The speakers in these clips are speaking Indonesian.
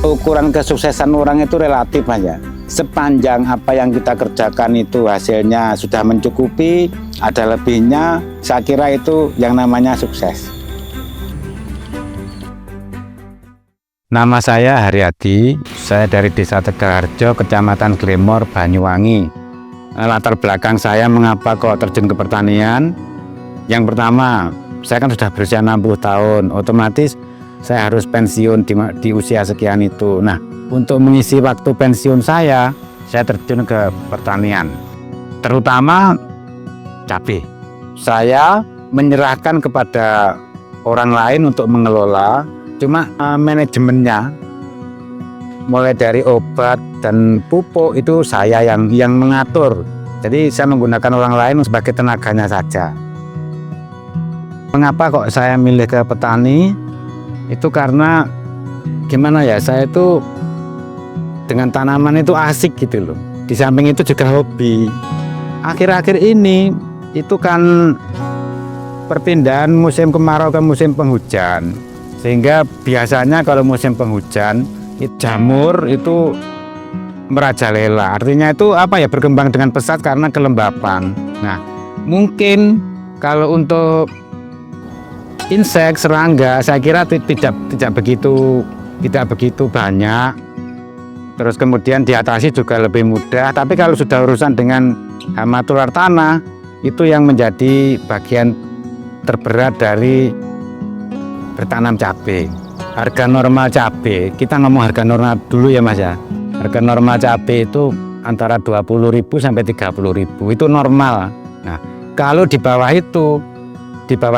ukuran kesuksesan orang itu relatif aja. Sepanjang apa yang kita kerjakan itu hasilnya sudah mencukupi, ada lebihnya, saya kira itu yang namanya sukses. Nama saya Haryadi, saya dari Desa Tegalharjo, Kecamatan Glemor, Banyuwangi. Latar belakang saya mengapa kok terjun ke pertanian? Yang pertama, saya kan sudah berusia 60 tahun, otomatis saya harus pensiun di usia sekian itu. Nah, untuk mengisi waktu pensiun saya terjun ke pertanian, terutama cabai. Saya menyerahkan kepada orang lain untuk mengelola, cuma manajemennya, mulai dari obat dan pupuk itu saya yang mengatur. Jadi saya menggunakan orang lain sebagai tenaganya saja. Mengapa kok saya milih ke petani? Itu karena gimana ya, saya itu dengan tanaman itu asik gitu loh. Di samping itu juga hobi. Akhir-akhir ini itu kan perpindahan musim kemarau ke musim penghujan, sehingga biasanya kalau musim penghujan jamur itu merajalela. Artinya itu apa ya, berkembang dengan pesat karena kelembapan. Nah, mungkin kalau untuk insek, serangga, saya kira tidak begitu banyak. Terus kemudian diatasi juga lebih mudah. Tapi kalau sudah urusan dengan hama tular tanah, itu yang menjadi bagian terberat dari bertanam cabai. Harga normal cabai, kita ngomong harga normal dulu ya Mas ya. Harga normal cabai itu antara 20.000 sampai 30.000, itu normal. Nah, kalau di bawah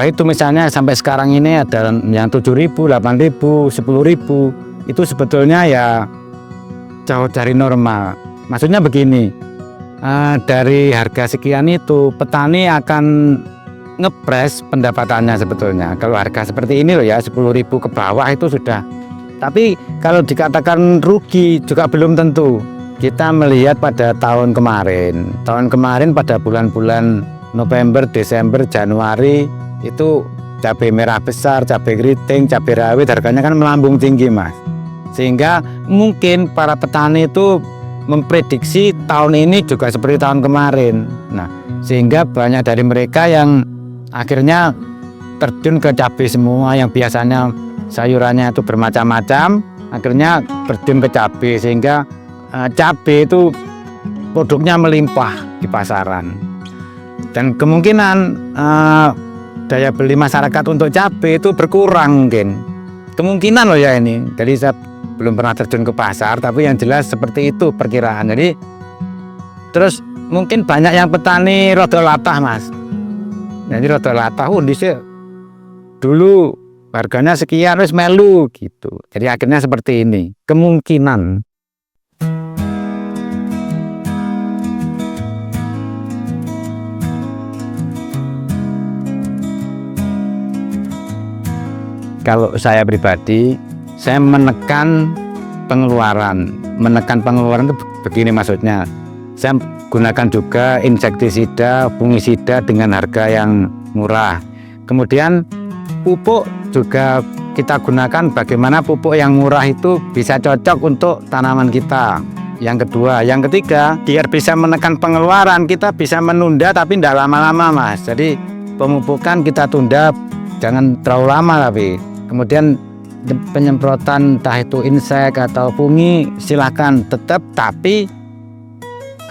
itu misalnya sampai sekarang ini ada yang 7.000, 8.000, 10.000, itu sebetulnya ya jauh dari normal. Maksudnya begini, dari harga sekian itu petani akan ngepres pendapatannya sebetulnya. Kalau harga seperti ini loh ya, 10.000 ke bawah itu sudah. Tapi kalau dikatakan rugi juga belum tentu. Kita melihat pada tahun kemarin pada bulan-bulan November, Desember, Januari itu cabai merah besar, cabai keriting, cabai rawit harganya kan melambung tinggi Mas. Sehingga mungkin para petani itu memprediksi tahun ini juga seperti tahun kemarin. Nah, sehingga banyak dari mereka yang akhirnya terjun ke cabai semua, yang biasanya sayurannya itu bermacam-macam, akhirnya terjun ke cabai, sehingga cabai itu produknya melimpah di pasaran. Dan kemungkinan daya beli masyarakat untuk cabai itu berkurang mungkin. Kemungkinan loh ya ini. Jadi saya belum pernah terjun ke pasar, tapi yang jelas seperti itu perkiraan. Jadi terus mungkin banyak yang petani rada latah Mas. Jadi rada latah, dulu harganya sekian wis melu gitu. Jadi akhirnya seperti ini. Kemungkinan. Kalau saya pribadi, saya menekan pengeluaran itu begini maksudnya. Saya gunakan juga insektisida, fungisida dengan harga yang murah. Kemudian pupuk juga kita gunakan, bagaimana pupuk yang murah itu bisa cocok untuk tanaman kita. Yang kedua, yang ketiga, biar bisa menekan pengeluaran, kita bisa menunda tapi tidak lama-lama Mas. Jadi pemupukan kita tunda, jangan terlalu lama tapi. Kemudian penyemprotan entah itu insek atau fungi silahkan tetap, tapi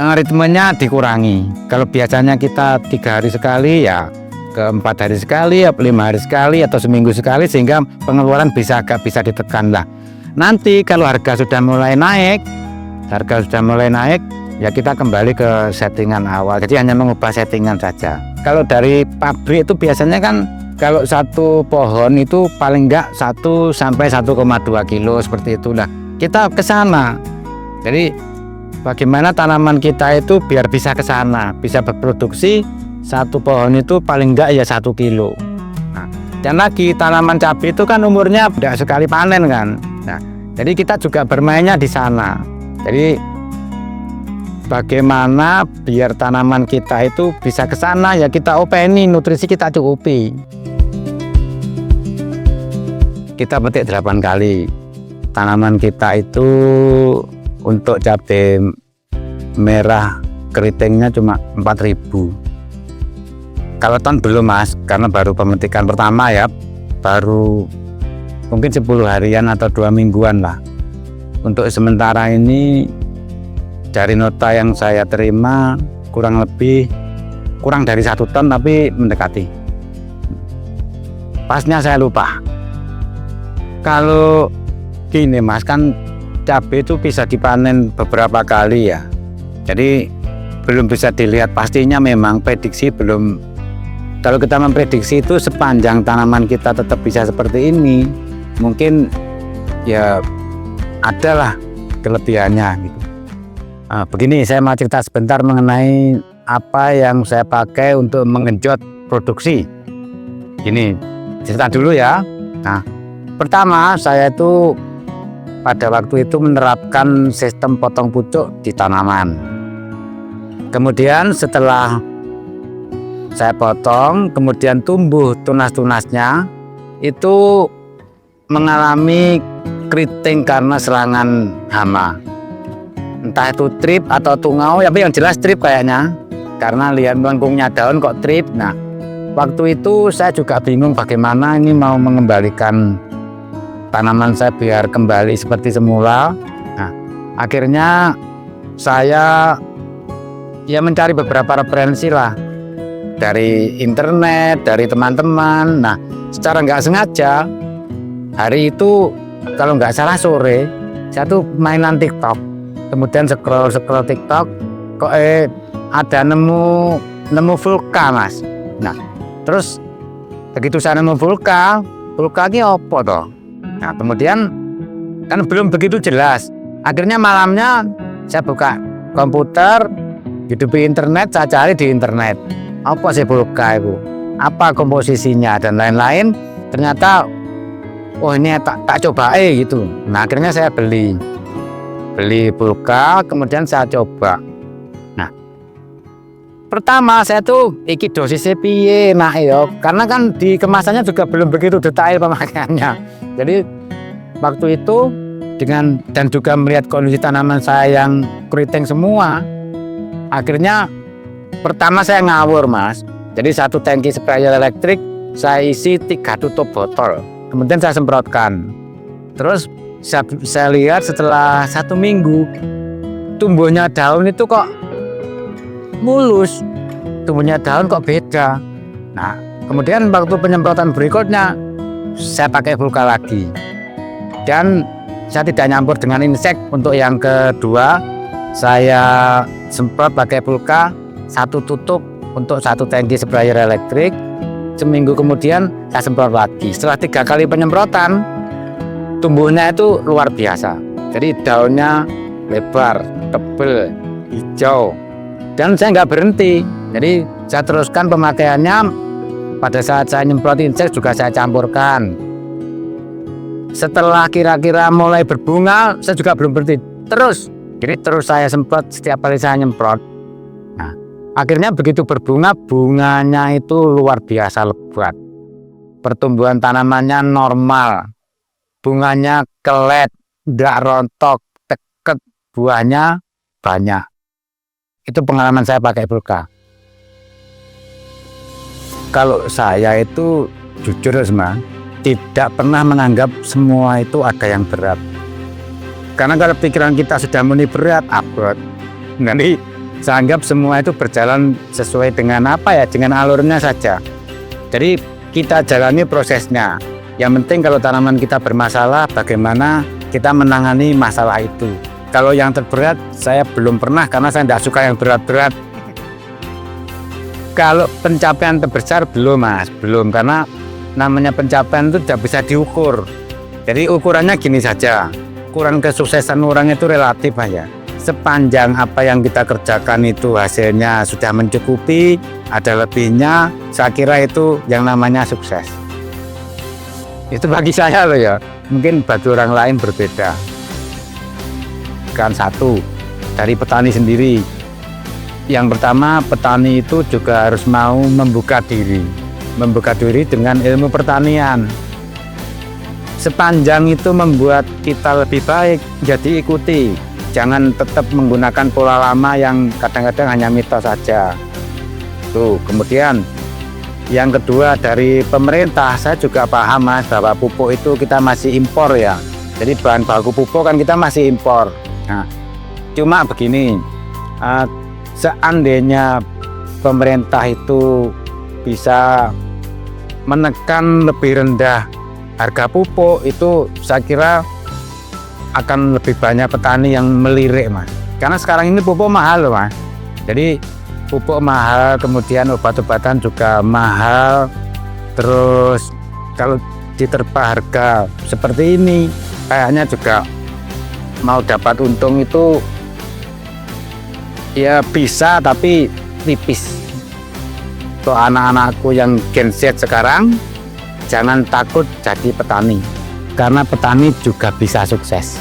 ritmenya dikurangi. Kalau biasanya kita 3 hari sekali, ya ke 4 hari sekali, ya 5 hari sekali, atau seminggu sekali, sehingga pengeluaran agak bisa ditekan lah. Nanti kalau harga sudah mulai naik, ya kita kembali ke settingan awal. Jadi hanya mengubah settingan saja. Kalau dari pabrik itu biasanya kan, kalau satu pohon itu paling enggak 1 sampai 1,2 kilo seperti itulah. Kita ke sana. Jadi bagaimana tanaman kita itu biar bisa ke sana, bisa berproduksi satu pohon itu paling enggak ya 1 kilo. Nah, dan lagi tanaman cabai itu kan umurnya tidak sekali panen kan. Nah, jadi kita juga bermainnya di sana. Jadi bagaimana biar tanaman kita itu bisa ke sana, ya kita openi, nutrisi kita cukupi. Kita petik 8 kali. tanaman kita itu untuk cabai merah keritingnya cuma 4.000. Kalau ton belum Mas, karena baru pemetikan pertama ya, baru mungkin 10 harian atau 2 mingguan lah. Untuk sementara ini dari nota yang saya terima kurang dari 1 ton, tapi mendekati. Pasnya saya lupa. Kalau gini Mas, kan cabai itu bisa dipanen beberapa kali ya, jadi belum bisa dilihat pastinya, memang prediksi belum. Kalau kita memprediksi itu sepanjang tanaman kita tetap bisa seperti ini, mungkin ya adalah kelebihannya gitu. Begini, saya mau cerita sebentar mengenai apa yang saya pakai untuk mengenjot produksi. Gini, cerita dulu ya. Nah, pertama saya itu pada waktu itu menerapkan sistem potong pucuk di tanaman. Kemudian setelah saya potong, kemudian tumbuh tunas-tunasnya itu mengalami keriting karena serangan hama. Entah itu trip atau tungau, tapi yang jelas trip kayaknya. Karena lihat melengkungnya daun kok trip. Nah, waktu itu saya juga bingung bagaimana ini mau mengembalikan tanaman saya biar kembali seperti semula. Nah, akhirnya saya ya mencari beberapa referensi lah, dari internet, dari teman-teman. Nah, secara nggak sengaja hari itu kalau nggak salah sore saya tuh mainan TikTok, kemudian scroll TikTok, kok ada nemu vulka Mas. Nah, terus begitu saya nemu vulka ini apa toh? Nah, kemudian kan belum begitu jelas. Akhirnya malamnya saya buka komputer, hidupi internet, saya cari di internet apa sih vulka itu, apa komposisinya dan lain-lain. Ternyata oh ini tak coba gitu. Nah, akhirnya saya beli vulka, kemudian saya coba. Nah, pertama saya tuh iki dosisnya piye nah yo, karena kan di kemasannya juga belum begitu detail pemakaiannya. Jadi waktu itu dan juga melihat kondisi tanaman saya yang keriting semua, akhirnya pertama saya ngawur Mas. Jadi 1 tangki sprayer elektrik saya isi 3 tutup botol, kemudian saya semprotkan. Terus saya lihat setelah 1 minggu tumbuhnya daun itu kok mulus, tumbuhnya daun kok beda. Nah, kemudian waktu penyemprotan berikutnya saya pakai vulka lagi, dan saya tidak nyampur dengan insek. Untuk yang kedua saya semprot pakai vulka 1 tutup untuk 1 tangki sprayer elektrik. Seminggu kemudian saya semprot lagi. Setelah 3 kali penyemprotan, tumbuhnya itu luar biasa. Jadi daunnya lebar, tebal, hijau, dan saya nggak berhenti. Jadi saya teruskan pemakaiannya. Pada saat saya nyemprot insek juga saya campurkan. Setelah kira-kira mulai berbunga, saya juga belum berhenti. Jadi terus saya semprot setiap kali saya nyemprot. Nah, akhirnya begitu berbunga, bunganya itu luar biasa lebat. Pertumbuhan tanamannya normal, bunganya kelet, nggak rontok, deket, buahnya banyak. Itu pengalaman saya pakai vulka. Kalau saya itu jujur Mas, tidak pernah menganggap semua itu ada yang berat. Karena kalau pikiran kita sudah muni berat, abot. Nanti saya anggap semua itu berjalan sesuai dengan dengan alurnya saja. Jadi kita jalani prosesnya. Yang penting kalau tanaman kita bermasalah, bagaimana kita menangani masalah itu. Kalau yang terberat saya belum pernah, karena saya tidak suka yang berat-berat. Kalau pencapaian terbesar belum Mas, belum, karena namanya pencapaian itu tidak bisa diukur. Jadi ukurannya gini saja, ukuran kesuksesan orang itu relatif aja. Sepanjang apa yang kita kerjakan itu hasilnya sudah mencukupi, ada lebihnya, saya kira itu yang namanya sukses. Itu bagi saya loh ya, mungkin bagi orang lain berbeda. Kan satu, dari petani sendiri. Yang pertama, petani itu juga harus mau membuka diri dengan ilmu pertanian. sepanjang itu membuat kita lebih baik, jadi ikuti. Jangan tetap menggunakan pola lama yang kadang-kadang hanya mitos saja. Tuh, kemudian yang kedua dari pemerintah, saya juga paham Mas bahwa pupuk itu kita masih impor ya. Jadi bahan baku pupuk kan kita masih impor. Nah, cuma begini, seandainya pemerintah itu bisa menekan lebih rendah harga pupuk, itu saya kira akan lebih banyak petani yang melirik Mas. Karena sekarang ini pupuk mahal loh Mas. Jadi pupuk mahal, kemudian obat-obatan juga mahal. Terus kalau diterpa harga seperti ini, kayaknya juga mau dapat untung itu ya bisa, tapi tipis. Untuk anak-anakku yang Gen Z sekarang, jangan takut jadi petani, karena petani juga bisa sukses.